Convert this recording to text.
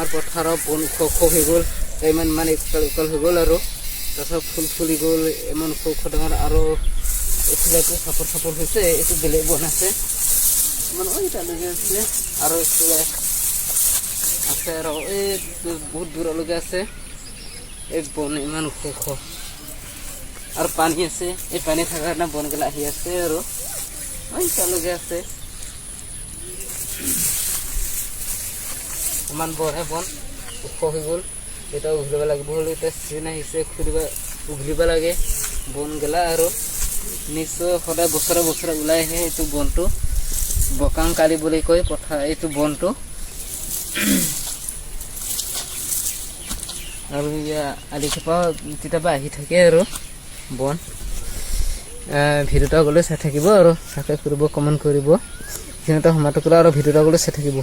আমাৰ পথাৰৰ বন ওখ হৈ গ'ল ইমান মানে ইকাল হৈ গ'ল আৰু তাৰপিছত ফুল ফুলি গ'ল ইমান ওখ ডাঙৰ আৰু এইফালেতো চাপৰ হৈছে এইটো বেলেগ বন আছে ইমান তালৈকে আছে আৰু এইফালে আছে আৰু এই বহুত দূৰলৈকে আছে এই বন ইমান ওখ আৰু পানী আছে এই পানী থকাৰ কাৰণে বনগিলা আহি আছে আৰু তালৈকে আছে ইমান বৰহে বন ওখ হৈ গ'ল এটা উঘলিব লাগিব হ'লে এতিয়া চিন আহিছে উঘলিব লাগে বনগিলা আৰু নিশ্চয় সদায় বছৰে ওলাই আহে এইটো বনটো বকাং কালি বুলি কয় পথাৰ এইটো বনটো আৰু ইয়া আলি খোপা কেতিয়াবা আহি থাকে আৰু বন ভিডিঅ'টা গ'লে চাই থাকিব আৰু চাবস্ক্ৰাইব কৰিব কমেণ্ট কৰিব সিহঁতে সময়টো আৰু ভিডিঅ'টা গ'লে চাই থাকিব